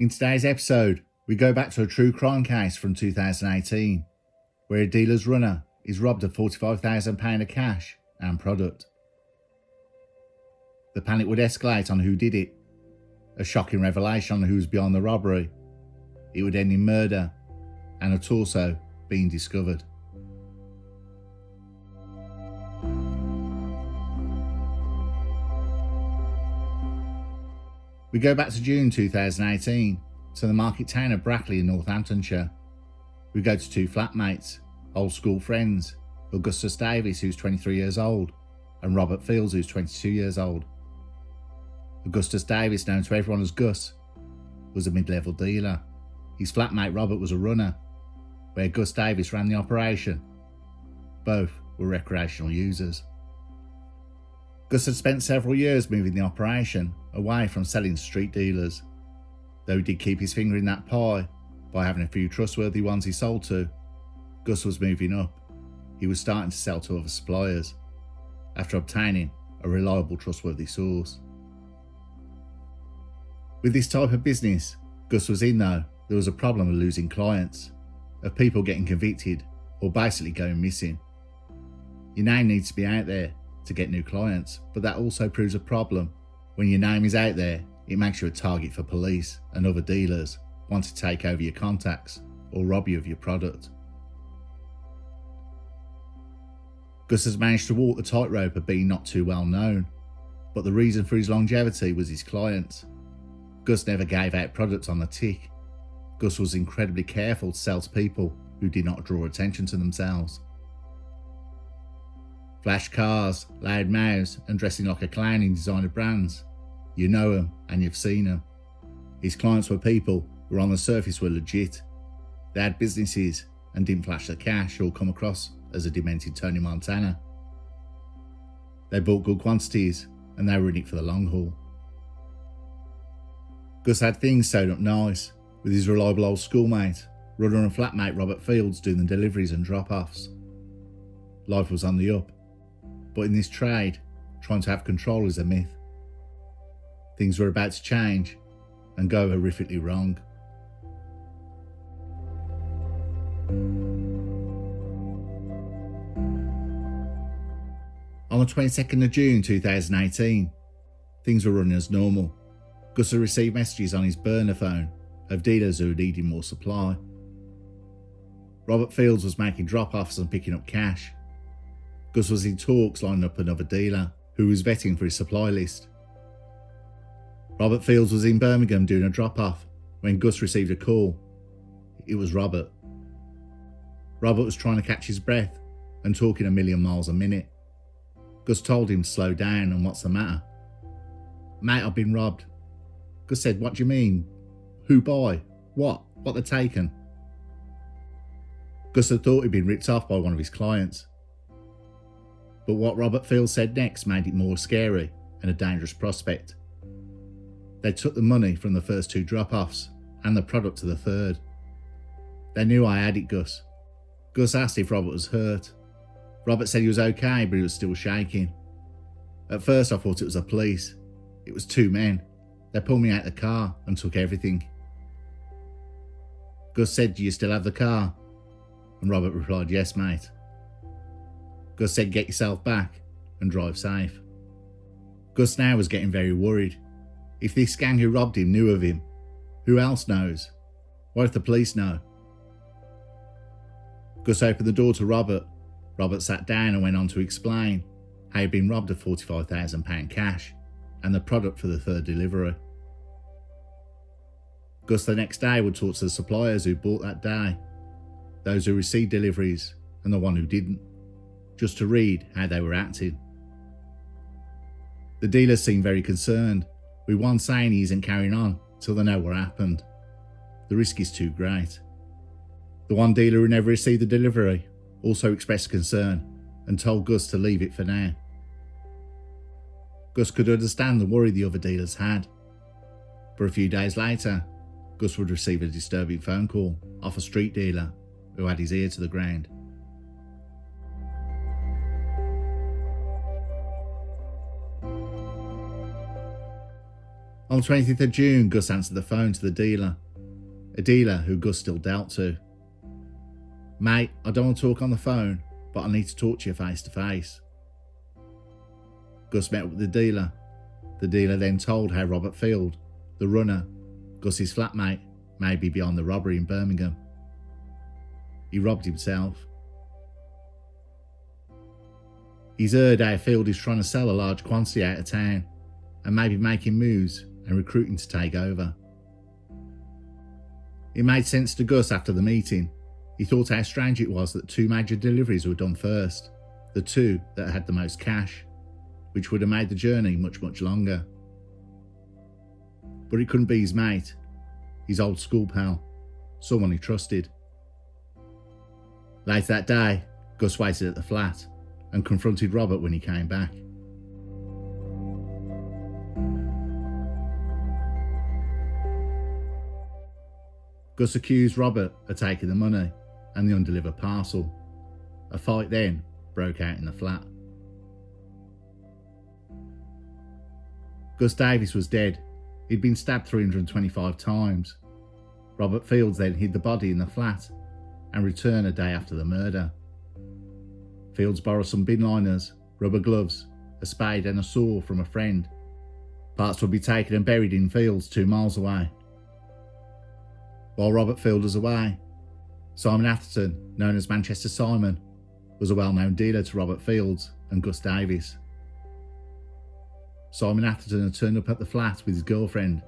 In today's episode, we go back to a true crime case from 2018, where a dealer's runner is robbed of £45,000 of cash and product. The panic would escalate on who did it, a shocking revelation on who was behind the robbery. It would end in murder and a torso being discovered. We go back to June 2018 to the market town of Brackley in Northamptonshire. We go to two flatmates, old school friends, Augustus Davis, who's 23 years old, and Robert Fields, who's 22 years old. Augustus Davis, known to everyone as Gus, was a mid-level dealer. His flatmate Robert was a runner, where Gus Davis ran the operation. Both were recreational users. Gus had spent several years moving the operation away from selling to street dealers. Though he did keep his finger in that pie by having a few trustworthy ones he sold to, Gus was moving up. He was starting to sell to other suppliers, after obtaining a reliable, trustworthy source. With this type of business Gus was in though, there was a problem of losing clients, of people getting convicted or basically going missing. Your name needs to be out there to get new clients, but that also proves a problem. When your name is out there, it makes you a target for police and other dealers want to take over your contacts or rob you of your product. Gus has managed to walk the tightrope of being not too well known, but the reason for his longevity was his clients. Gus never gave out products on the tick. Gus was incredibly careful to sell to people who did not draw attention to themselves. Flash cars, loud mouths, and dressing like a clown in designer brands. You know them and you've seen them. His clients were people who on the surface were legit. They had businesses and didn't flash the cash or come across as a demented Tony Montana. They bought good quantities and they were in it for the long haul. Gus had things sewed up nice, with his reliable old schoolmate, runner and flatmate Robert Fields doing the deliveries and drop-offs. Life was on the up, but in this trade, trying to have control is a myth. Things were about to change and go horrifically wrong. On the 22nd of June 2018, things were running as normal. Gus had received messages on his burner phone of dealers who were needing more supply. Robert Fields was making drop-offs and picking up cash. Gus was in talks lining up another dealer who was vetting for his supply list. Robert Fields was in Birmingham doing a drop-off when Gus received a call. It was Robert. Robert was trying to catch his breath and talking a million miles a minute. Gus told him to slow down and what's the matter. Mate, I've been robbed. Gus said, what do you mean? Who by? What? What they're taken? Gus had thought he'd been ripped off by one of his clients. But what Robert Fields said next made it more scary and a dangerous prospect. They took the money from the first two drop-offs and the product to the third. They knew I had it, Gus. Gus asked if Robert was hurt. Robert said he was okay, but he was still shaking. At first I thought it was the police. It was two men. They pulled me out of the car and took everything. Gus said, do you still have the car? And Robert replied, yes, mate. Gus said, get yourself back and drive safe. Gus now was getting very worried. If this gang who robbed him knew of him, who else knows? What if the police know? Gus opened the door to Robert. Robert sat down and went on to explain how he'd been robbed of £45,000 cash and the product for the third delivery. Gus the next day would talk to the suppliers who bought that day, those who received deliveries and the one who didn't, just to read how they were acting. The dealers seemed very concerned, with one saying he isn't carrying on till they know what happened. The risk is too great. The one dealer who never received the delivery also expressed concern and told Gus to leave it for now. Gus could understand the worry the other dealers had. But a few days later, Gus would receive a disturbing phone call off a street dealer who had his ear to the ground. On the 20th of June, Gus answered the phone to the dealer, a dealer who Gus still dealt to. "Mate, I don't want to talk on the phone, but I need to talk to you face to face." Gus met with the dealer. The dealer then told how Robert Field, the runner, Gus's flatmate, may be behind the robbery in Birmingham. He robbed himself. He's heard how Field is trying to sell a large quantity out of town and maybe making moves and recruiting to take over. It made sense to Gus after the meeting. He thought how strange it was that two major deliveries were done first, the two that had the most cash, which would have made the journey much, much longer. But it couldn't be his mate, his old school pal, someone he trusted. Later that day, Gus waited at the flat and confronted Robert when he came back. Gus accused Robert of taking the money and the undelivered parcel. A fight then broke out in the flat. Gus Davis was dead. He'd been stabbed 325 times. Robert Fields then hid the body in the flat and returned a day after the murder. Fields borrowed some bin liners, rubber gloves, a spade and a saw from a friend. Parts would be taken and buried in fields 2 miles away. While Robert Field was away, Simon Atherton, known as Manchester Simon, was a well-known dealer to Robert Fields and Gus Davis. Simon Atherton had turned up at the flat with his girlfriend.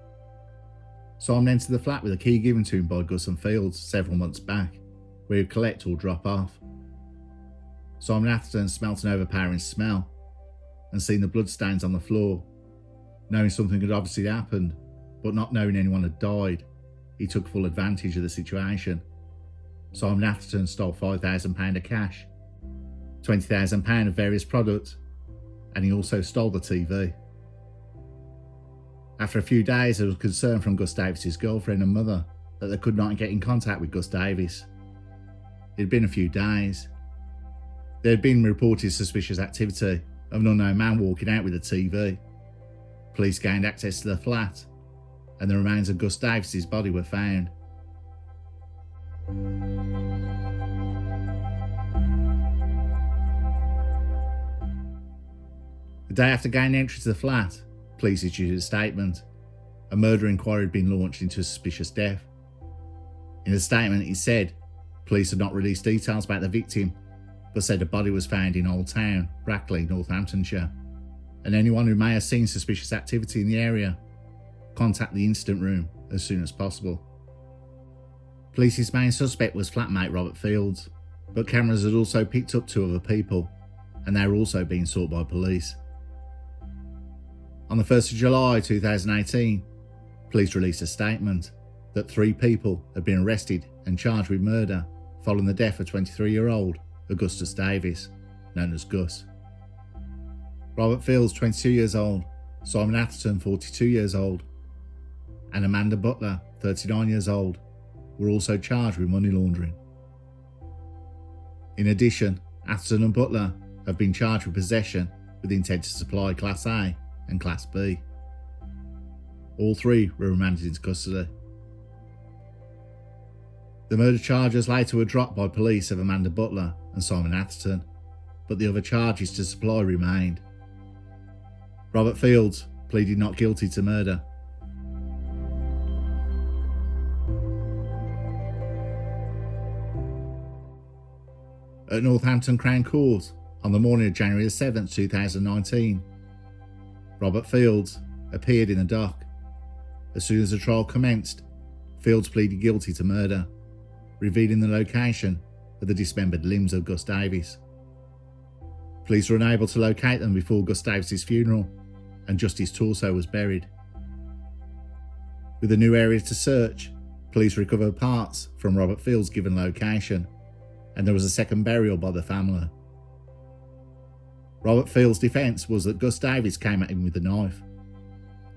Simon entered the flat with a key given to him by Gus and Fields several months back, where he'd collect or drop off. Simon Atherton smelt an overpowering smell and seen the bloodstains on the floor. Knowing something had obviously happened, but not knowing anyone had died, he took full advantage of the situation. Simon Atherton stole £5,000 of cash, £20,000 of various products, and he also stole the TV. After a few days, there was concern from Gus Davis's girlfriend and mother that they could not get in contact with Gus Davis. It had been a few days. There had been reported suspicious activity of an unknown man walking out with a TV. Police gained access to the flat, and the remains of Gus Davis's body were found. The day after gaining entry to the flat, police issued a statement. A murder inquiry had been launched into a suspicious death. In the statement, it said police had not released details about the victim, but said a body was found in Old Town, Brackley, Northamptonshire, and anyone who may have seen suspicious activity in the area, contact the incident room as soon as possible. Police's main suspect was flatmate Robert Fields, but cameras had also picked up 2 other people, and they were also being sought by police. On the 1st of July 2018, police released a statement that 3 people had been arrested and charged with murder following the death of 23-year-old Augustus Davis, known as Gus. Robert Fields, 22 years old, Simon Atherton, 42 years old, and Amanda Butler, 39 years old, were also charged with money laundering. In addition, Atherton and Butler have been charged with possession with intent to supply Class A and Class B. All 3 were remanded into custody. The murder charges later were dropped by police of Amanda Butler and Simon Atherton, but the other charges to supply remained. Robert Fields pleaded not guilty to murder. At Northampton Crown Court, on the morning of January 7, 2019, Robert Fields appeared in the dock. As soon as the trial commenced, Fields pleaded guilty to murder, revealing the location of the dismembered limbs of Gus Davis. Police were unable to locate them before Gus Davis's funeral, and just his torso was buried. With a new area to search, police recovered parts from Robert Fields' given location, and there was a second burial by the family. Robert Fields' defence was that Gus Davis came at him with a knife.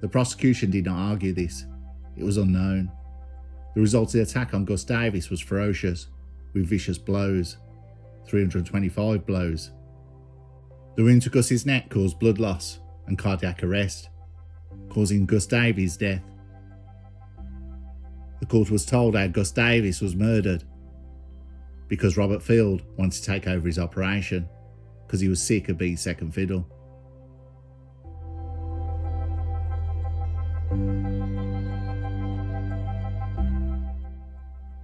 The prosecution did not argue this. It was unknown. The resulting attack on Gus Davis was ferocious, with vicious blows, 325 blows. The wound to Gus's neck caused blood loss and cardiac arrest, causing Gus Davies' death. The court was told how Gus Davies was murdered because Robert Field wanted to take over his operation because he was sick of being second fiddle.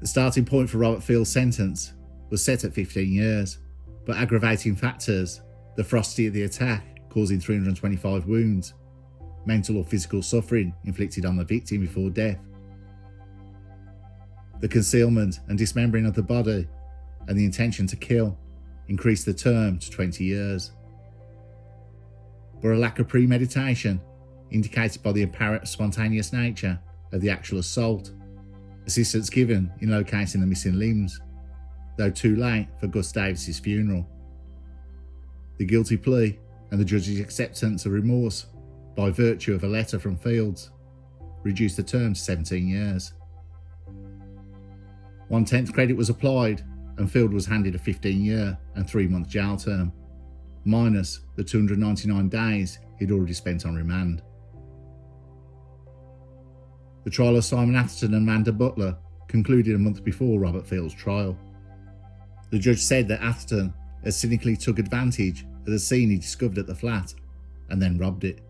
The starting point for Robert Field's sentence was set at 15 years, but aggravating factors, the ferocity of the attack causing 325 wounds, mental or physical suffering inflicted on the victim before death, the concealment and dismembering of the body, and the intention to kill increased the term to 20 years. But a lack of premeditation, indicated by the apparent spontaneous nature of the actual assault, assistance given in locating the missing limbs, though too late for Gus Davies' funeral, the guilty plea and the judge's acceptance of remorse by virtue of a letter from Fields reduced the term to 17 years. 1/10 credit was applied and Field was handed a 15-year and 3-month jail term, minus the 299 days he'd already spent on remand. The trial of Simon Atherton and Amanda Butler concluded a month before Robert Field's trial. The judge said that Atherton had cynically took advantage of the scene he discovered at the flat and then robbed it.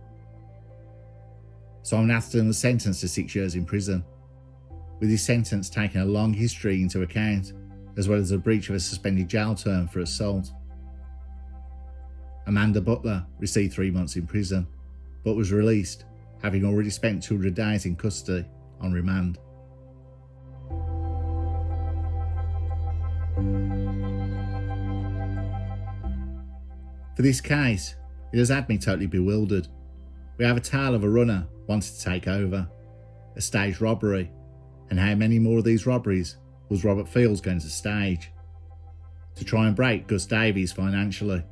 Simon Atherton was sentenced to 6 years in prison, with his sentence taking a long history into account, as well as a breach of a suspended jail term for assault. Amanda Butler received 3 months in prison, but was released, having already spent 200 days in custody on remand. For this case, it has had me totally bewildered. We have a tale of a runner wanting to take over, a staged robbery, and how many more of these robberies was Robert Fields going to stage to try and break Gus Davies financially?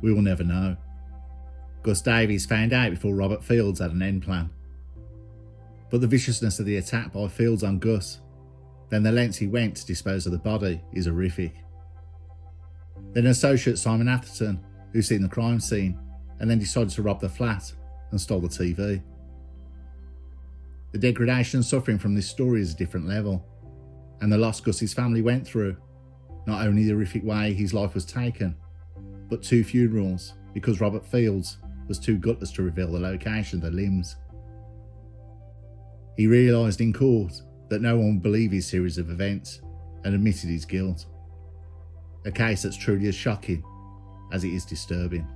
We will never know. Gus Davies found out before Robert Fields had an end plan. But the viciousness of the attack by Fields on Gus, then the lengths he went to dispose of the body, is horrific. Then associate Simon Atherton, who's seen the crime scene and then decided to rob the flat and stole the TV. The degradation and suffering from this story is a different level, and the loss Gus's family went through, not only the horrific way his life was taken, but 2 funerals because Robert Fields was too gutless to reveal the location of the limbs. He realised in court that no one would believe his series of events and admitted his guilt. A case that's truly as shocking as it is disturbing.